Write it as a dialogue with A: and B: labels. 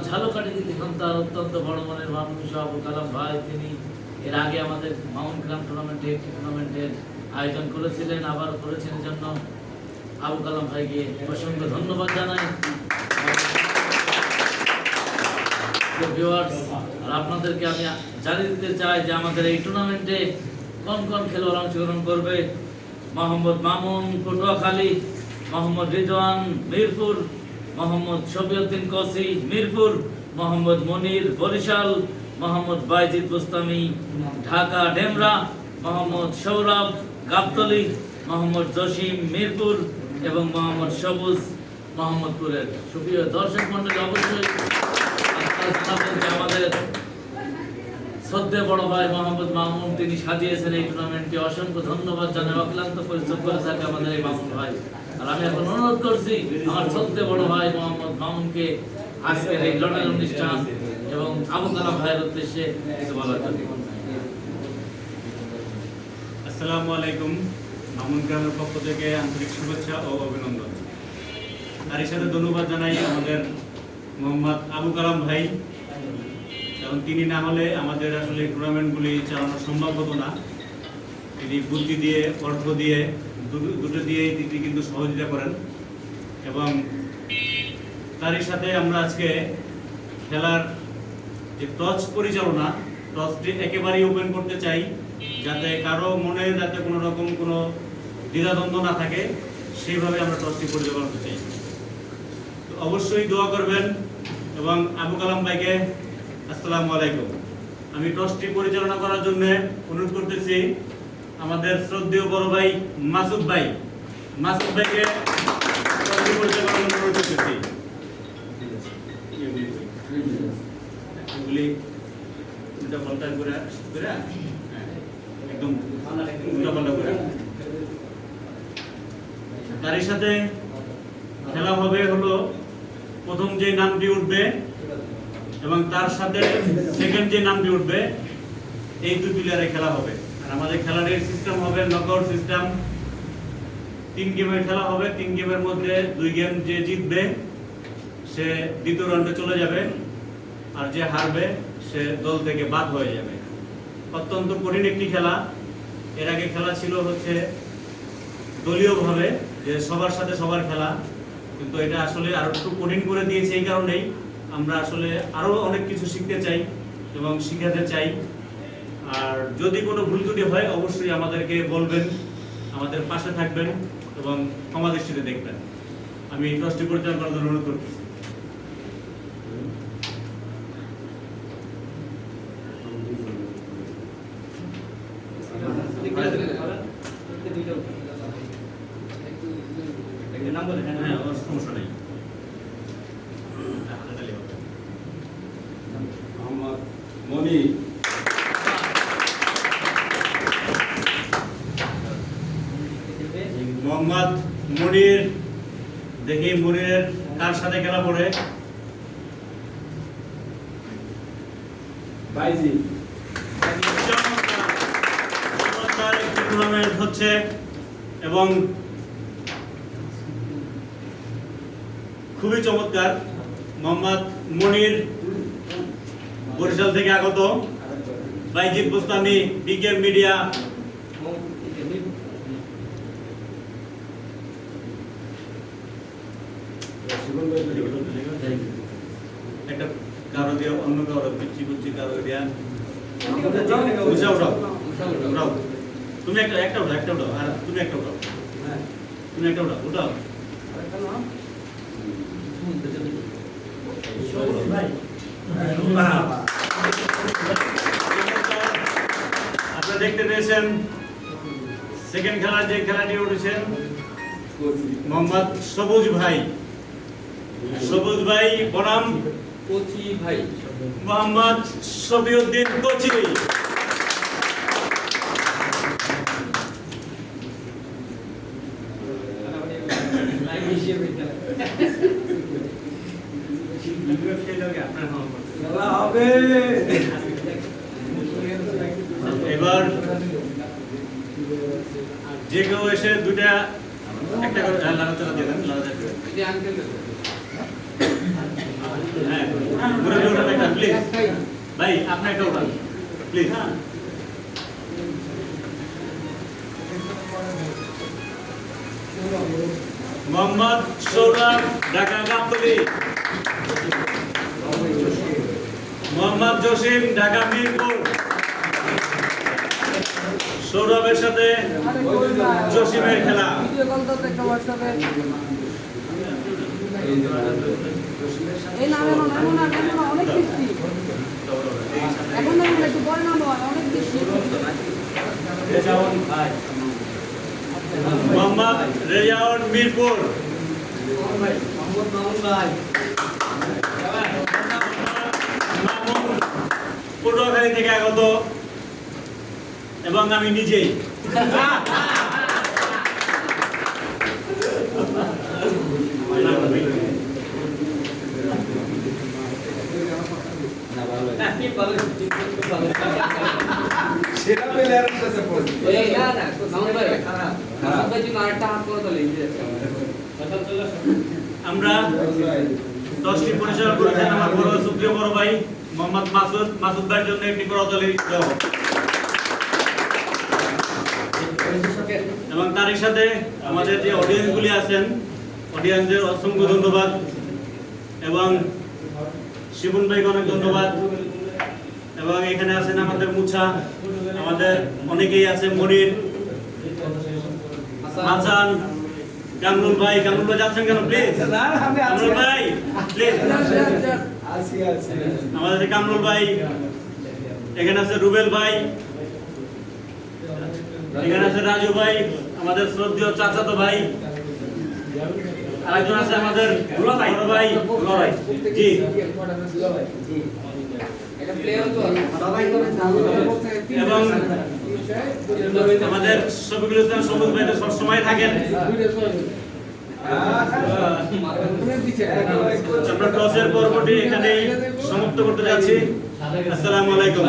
A: ঝালকাঠি সন্তান অত্যন্ত বড় মনের মানুষ আবু কালাম ভাই, তিনি এর আগে আমাদের মাউন্ট গ্রাম টুর্নামেন্টের আয়োজন করেছিলেন, আবার করেছেন। জন্য আবু কালাম ভাইকে অসংখ্য ধন্যবাদ জানাই। আর আপনাদেরকে আমি জানিয়ে দিতে চাই যে আমাদের এই টুর্নামেন্টে কোন কোন খেলোয়াড় অংশগ্রহণ করবে। মোহাম্মদ মামুন পটুয়াখালী, মোহাম্মদ রিজওয়ান মিরপুর, মোহাম্মদ শফিউদ্দিন কসি মিরপুর, মোহাম্মদ মনির বরিশাল, মোহাম্মদ বাইজিদ বুস্তামি ঢাকা ডেমরা, মোহাম্মদ সৌরভ গাবতলী, মোহাম্মদ জসিম মিরপুর এবং মোহাম্মদ সবুজ মোহাম্মদপুরের। সুপ্রিয় দর্শক মন্ডলী, অবশ্যই আমাদের শ্রদ্ধেয় বড় ভাই মোহাম্মদ মামুন, তিনি সাজিয়েছেন এই টুর্নামেন্টকে। অসংখ্য ধন্যবাদ জানাই। অক্লান্ত পরিশ্রম করে থাকে আমাদের এই মামুন ভাই। আর আমি এখন অনুরোধ করছি আমার শ্রদ্ধেয় বড় ভাই মোহাম্মদ মামুনকে আজকের এই লড়াই অনুষ্ঠান এবং আবু কালাম ভাইয়ের উদ্দেশ্যে কিছু বলার জন্য।
B: আসসালামু আলাইকুম। মামুন গ্রামের পক্ষ থেকে আন্তরিক শুভেচ্ছা ও অভিনন্দন। তারই সাথে ধন্যবাদ জানাই আমাদের মোহাম্মদ আবু কালাম ভাই, কারণ তিনি না হলে আমাদের আসলে টুর্নামেন্টগুলি চালানো সম্ভব হতো না। তিনি বুদ্ধি দিয়ে, অর্থ দিয়ে, দুটো দিয়েই তিনি কিন্তু সহযোগিতা করেন। এবং তারই সাথে আমরা আজকে খেলার যে টস পরিচালনা, টসটি একেবারেই ওপেন করতে চাই, যাতে কারো মনে যাতে কোনো রকম কোনো দ্বিধাদ্বন্দ্ব না থাকে, সেইভাবে আমরা টসটি পরিচালনা করতে চাই। তো অবশ্যই দোয়া করবেন। এবং আবু কালাম ভাইকে আসসালামু আলাইকুম। আমি টসটি পরিচালনা করার জন্য অনুরোধ করতেছি আমাদের শ্রদ্ধেয় বড় ভাই মাসুদ ভাইকে টসটি পরিচালনা করার জন্য অনুরোধ করতেছি। এগুলি উল্টা পাল্টা করে একদম উল্টা পাল্টা করে। তারই সাথে খেলা হবে হলো প্রথম যে নামটি উঠবে এবং তার সাথে সেকেন্ড যে নামটি উঠবে, এই দুই প্লেয়ারে খেলা হবে। আর আমাদের খেলার সিস্টেম হবে নকআউট সিস্টেম। 3 গেমের খেলা হবে। 3 গেমের মধ্যে 2 গেম যে জিতবে সে দ্বিতীয় রাউন্ডে চলে যাবে, আর যে হারবে সে দল থেকে বাদ হয়ে যাবে। অত্যন্ত কঠিন একটি খেলা। এর আগে খেলা ছিল হচ্ছে দলীয়ভাবে, যে সবার সাথে সবার খেলা, কিন্তু এটা আসলে আরো একটু কঠিন করে দিয়েছে। এই কারণেই আমরা আসলে আরো অনেক কিছু শিখতে চাই এবং শিখাতে চাই। আর যদি কোনো ভুল ত্রুটি হয় অবশ্যই আমাদেরকে বলবেন, আমাদের পাশে থাকবেন এবং ক্ষমা দৃষ্টিতে দেখবেন। আমি টসটি পরিচালনা করার জন্য অনুরোধ করতেছি। সমস্যা নেই।
C: মোহাম্মদ মনির,
B: মোহাম্মদ মনির। দেখি মনিরের কার সাথে খেলা পড়ে।
C: বাইজি।
B: চমৎকার একটি টুর্নামেন্ট হচ্ছে এবং খুবই চমৎকার। মোহাম্মদ মনির বরিশাল থেকে আগত, বাইজিদ বুস্তামি বিকেএম মিডিয়া, একটা কারো দিয়ে অন্য কারো পিচ্ছি পিচ্ছি কারো দিয়া উঠাও। তুমি একটা উঠাও, আর তুমি একটা উঠাও, তুমি একটা উঠাও। আপনারা দেখতে পেয়েছেন সেকেন্ড খেলার যে খেলাটি উঠেছেন মোহাম্মদ সবুজ ভাই বনাম
D: কোচি ভাই
B: মোহাম্মদ শফিউদ্দিন কোচি। এবার যে কেউ এসে দুইটা একটা করে লাগাতে দিয়ে দেন। হ্যাঁ মুরব্বি ওঠান একটা প্লিজ ভাই আপনি একটা ওঠান প্লিজ মোহাম্মদ সৌরভ ঢাকা গাবতলী মোহাম্মদ জসিম ঢাকা মিরপুর সৌরভের সাথে জসিমের খেলা
D: এই নামে অনেক বৃষ্টি এখন একটু বড় নাম হয় অনেক বৃষ্টি
B: মোহাম্মদ রেজাউল মিরপুর মামুন পটুয়াখালী থেকে আগত এবং আমি নিজেই
C: সেরা প্লেয়ারের কাছে পড়ছে
B: আমরা 10টি পরিচালনা করেছেন আমার বড় সুপ্রিয় বড় ভাই মোহাম্মদ মাসুদ ভাইয়ের জন্য একটি করতালি দেওয়া হোক। এবং তারই সাথে আমাদের যে অডিয়েন্স গুলি আছেন অডিয়েন্সদের অসংখ্য ধন্যবাদ এবং শিবন ভাইকে অনেক ধন্যবাদ এবং এখানে আছেন আমাদের মুছা আমাদের অনেকেই আছে মনির হাসান কামরুল ভাই যাচ্ছেন কেন প্লিজ কামরুল ভাই প্লিজ আমাদের কামরুল ভাই এখানে আছে রুবেল ভাই এখানে আছে রাজু ভাই আমাদের শ্রদ্ধেয় চাচাতো ভাই আরেকজন আছে আমাদের বড় ভাই জি এবং আমাদের শফিকুল ইসলাম সবুজ ভাই সব সময় থাকেন আমরা টসের পর্বটি এখানেই সমাপ্ত করতে যাচ্ছি আসসালামু আলাইকুম